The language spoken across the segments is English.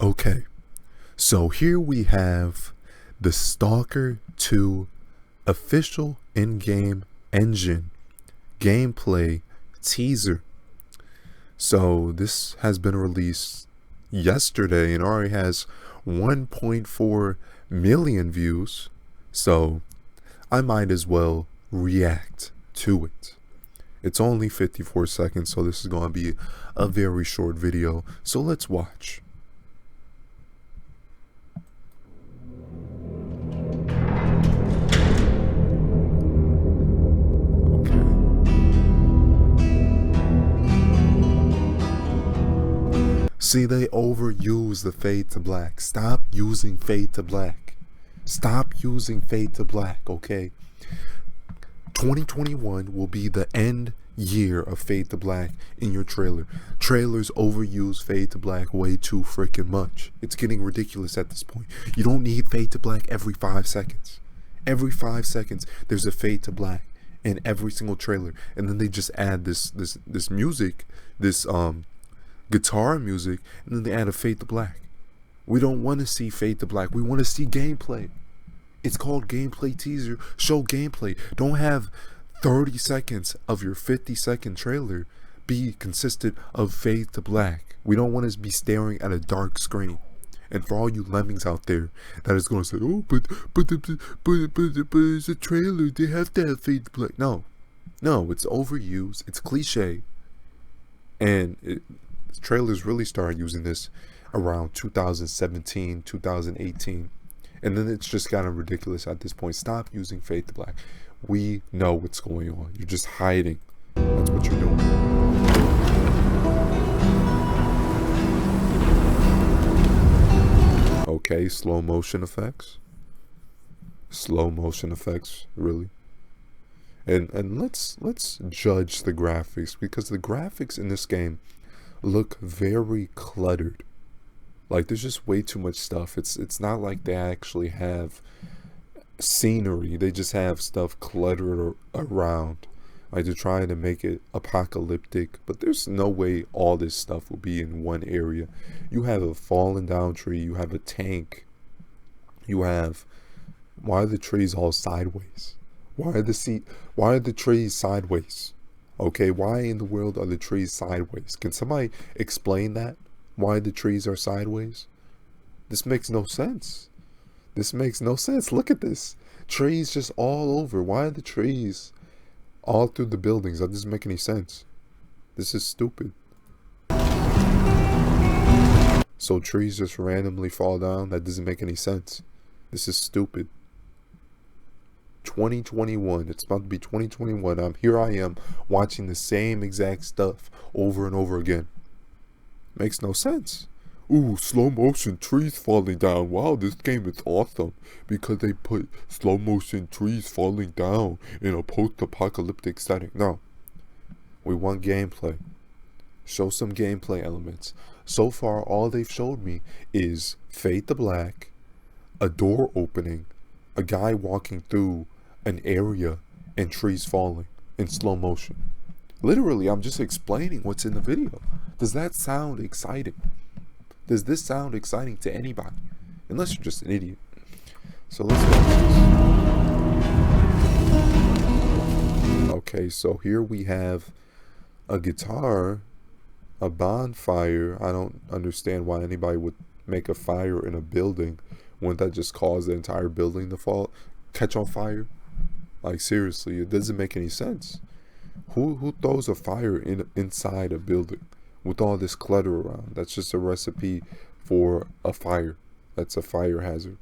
Okay, so here we have the Stalker 2 official in-game engine gameplay teaser. So this has been released yesterday and already has 1.4 million views. So I might as well react to it. It's only 54 seconds, so this is going to be a very short video. So let's watch. See, they overuse the fade to black. Stop using fade to black. Stop using fade to black, okay? 2021 will be the end year of fade to black in your trailer. Trailers overuse fade to black way too freaking much. It's getting ridiculous at this point. You don't need fade to black every 5 seconds. Every 5 seconds, there's a fade to black in every single trailer. And then they just add this music, this guitar music, and then they add a fade to black. We don't want to see fade to black. We want to see gameplay. It's called gameplay teaser. Show gameplay. Don't have 30 seconds of your 50-second trailer be consistent of fade to black. We don't want to be staring at a dark screen. And for all you lemmings out there that is going to say, oh, but it's a trailer, they have to have fade to black. No, it's overused. It's cliche. And trailers really started using this around 2017, 2018. And then it's just gotten ridiculous at this point. Stop using fade to black. We know what's going on. You're just hiding. That's what you're doing. Okay, slow motion effects. Slow motion effects, really. And let's judge the graphics, because the graphics in this game look very cluttered. Like, there's just way too much stuff. It's not like they actually have scenery. They just have stuff cluttered around. Like, they're trying to make it apocalyptic, but there's no way all this stuff will be in one area. You have a fallen down tree. You have a tank. You have... Why are the trees all sideways? Why are the trees sideways? Okay, why in the world are the trees sideways? Can somebody explain that? Why the trees are sideways? This makes no sense. This makes no sense. Look at this. Trees just all over. Why are the trees all through the buildings? That doesn't make any sense. This is stupid. So trees just randomly fall down? That doesn't make any sense. This is stupid. 2021. It's about to be 2021. Here I am watching the same exact stuff over and over again. Makes no sense. Ooh, slow motion trees falling down. Wow, this game is awesome because they put slow motion trees falling down in a post-apocalyptic setting. No, we want gameplay. Show some gameplay elements. So far, all they've showed me is fade to black, a door opening, a guy walking through an area, and trees falling in slow motion. Literally, I'm just explaining what's in the video. Does that sound exciting? Does this sound exciting to anybody? Unless you're just an idiot. So let's go. Okay, so here we have a guitar, a bonfire. I don't understand why anybody would make a fire in a building. Wouldn't that just cause the entire building to catch on fire? Like, seriously, it doesn't make any sense. Who throws a fire inside a building with all this clutter around? That's just a recipe for a fire. That's a fire hazard.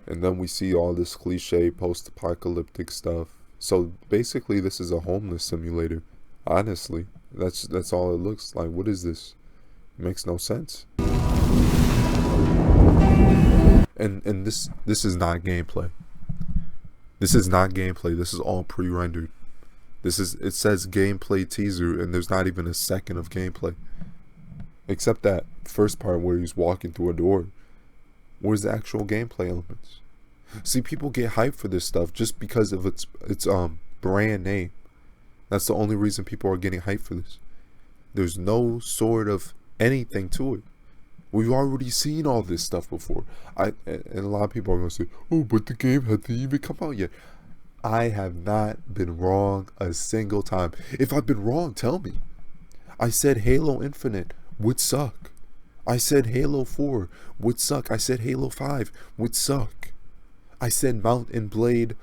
And then we see all this cliche post-apocalyptic stuff. So basically, this is a homeless simulator. Honestly, that's all it looks like. What is this? It makes no sense. And this is not gameplay. This is not gameplay. This is all pre-rendered. It says gameplay teaser, and there's not even a second of gameplay. Except that first part where he's walking through a door. Where's the actual gameplay elements? See, people get hyped for this stuff just because of its brand name. That's the only reason people are getting hyped for this. There's no sort of anything to it. We've already seen all this stuff before. And a lot of people are gonna say, "Oh, but the game hasn't even come out yet." I have not been wrong a single time. If I've been wrong, tell me. I said Halo Infinite would suck. I said Halo 4 would suck. I said Halo 5 would suck. I said Mount and Blade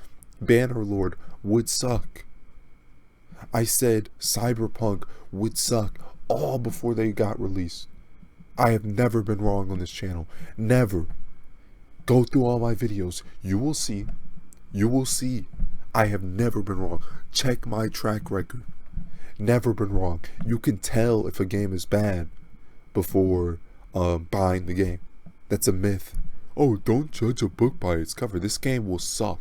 Bannerlord would suck. I said Cyberpunk would suck, all before they got released. I have never been wrong on this channel. Never. Go through all my videos. You will see. You will see. I have never been wrong. Check my track record. Never been wrong. You can tell if a game is bad before buying the game. That's a myth. Oh, don't judge a book by its cover. This game will suck.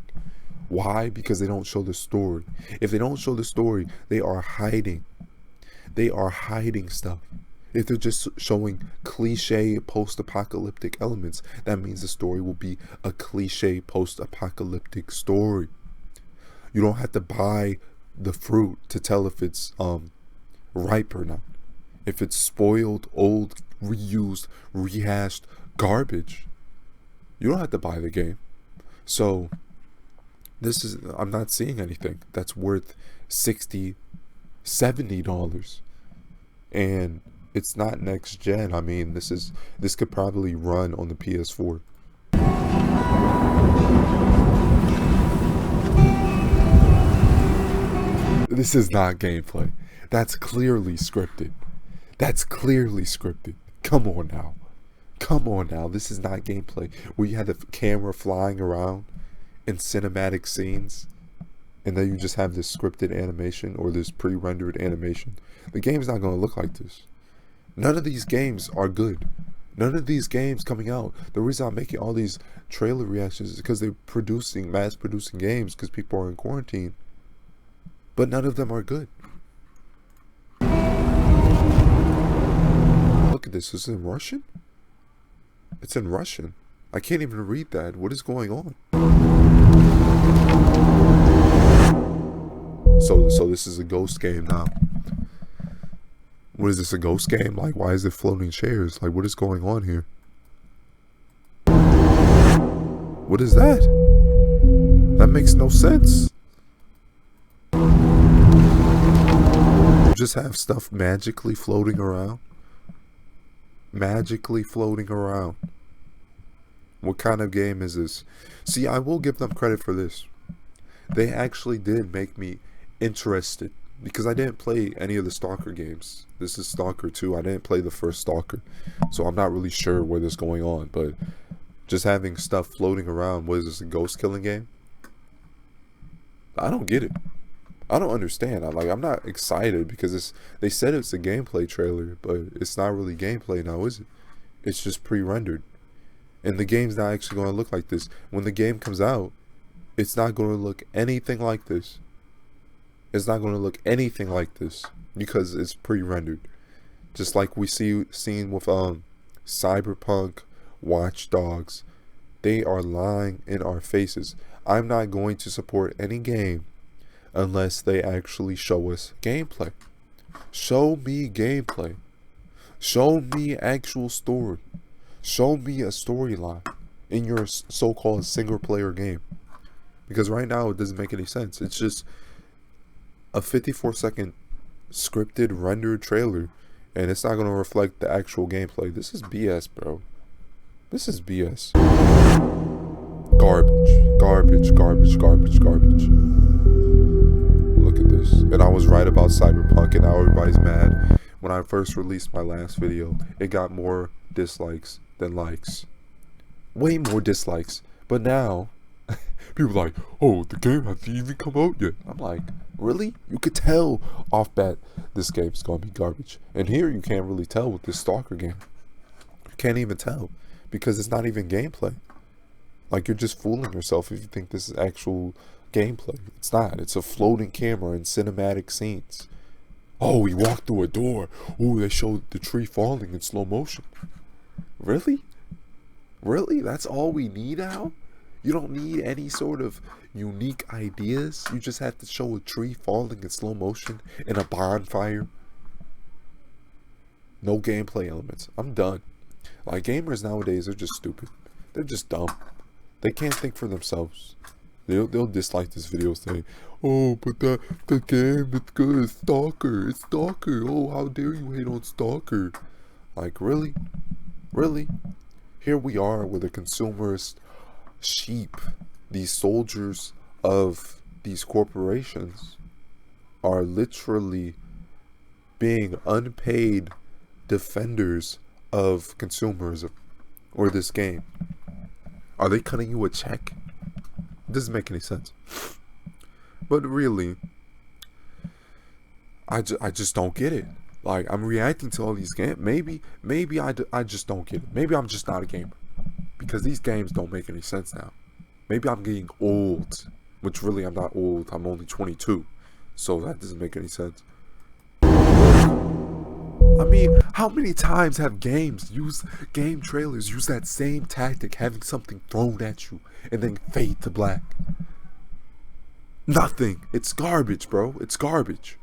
Why? Because they don't show the story. If they don't show the story, they are hiding. They are hiding stuff. If they're just showing cliche post-apocalyptic elements, that means the story will be a cliche post-apocalyptic story. You don't have to buy the fruit to tell if it's ripe or not. If it's spoiled, old, reused, rehashed garbage, you don't have to buy the game. So I'm not seeing anything that's worth $60, $70. And it's not next gen. I mean, this could probably run on the PS4. This is not gameplay. That's clearly scripted. That's clearly scripted. Come on now. Come on now. This is not gameplay. Where you have the camera flying around in cinematic scenes, and then you just have this scripted animation or this pre-rendered animation. The game's not going to look like this. None of these games are good. None of these games coming out. The reason I'm making all these trailer reactions is because they're mass producing games because people are in quarantine. But none of them are good. Look at this. Is it in Russian? It's in Russian. I can't even read that. What is going on? So this is a ghost game now. What is this, a ghost game? Like, why is it floating chairs? Like, what is going on here? What is that? That makes no sense. You just have stuff magically floating around. Magically floating around. What kind of game is this? See, I will give them credit for this. They actually did make me interested, because I didn't play any of the S.T.A.L.K.E.R games. This is S.T.A.L.K.E.R 2. I didn't play the first S.T.A.L.K.E.R, so I'm not really sure what is going on. But just having stuff floating around, what is this, a ghost killing game? I don't get it. I don't understand. I'm not excited because they said it's a gameplay trailer, but it's not really gameplay now, is it? It's just pre-rendered. And the game's not actually going to look like this. When the game comes out, it's not going to look anything like this. It's not going to look anything like this because it's pre-rendered. Just like we seen with Cyberpunk, Watch Dogs. They are lying in our faces. I'm not going to support any game unless they actually show us gameplay. Show me gameplay. Show me actual story. Show me a storyline in your so-called single-player game. Because right now it doesn't make any sense. It's just a 54-second scripted rendered trailer, and it's not going to reflect the actual gameplay. This is BS, bro. This is BS. Garbage. Garbage, garbage, garbage, garbage. Look at this. And I was right about Cyberpunk, and now everybody's mad. When I first released my last video, it got more dislikes than likes. Way more dislikes. But now people are like, oh, the game hasn't even come out yet. I'm like, really? You could tell off bat this game's gonna be garbage. And here you can't really tell with this S.T.A.L.K.E.R game. You can't even tell because it's not even gameplay. Like, you're just fooling yourself if you think this is actual gameplay. It's not. It's a floating camera in cinematic scenes. Oh, he walked through a door. Oh, they showed the tree falling in slow motion. Really? Really? That's all we need now? You don't need any sort of unique ideas. You just have to show a tree falling in slow motion in a bonfire. No gameplay elements. I'm done. Like, gamers nowadays are just stupid. They're just dumb. They can't think for themselves. They'll dislike this video saying, "Oh, but the game, it's good. It's S.T.A.L.K.E.R. It's S.T.A.L.K.E.R. Oh, how dare you hate on S.T.A.L.K.E.R." Like, really? Really? Here we are with a consumerist sheep. These soldiers of these corporations are literally being unpaid defenders of consumers or this game. Are they cutting you a check? It doesn't make any sense. But really, I just don't get it. Like, I'm reacting to all these games. Maybe I just don't get it. Maybe I'm just not a gamer. Because these games don't make any sense now. Maybe I'm getting old. Which really, I'm not old. I'm only 22. So that doesn't make any sense. I mean, how many times have game trailers use that same tactic, having something thrown at you and then fade to black? Nothing. It's garbage, bro. It's garbage.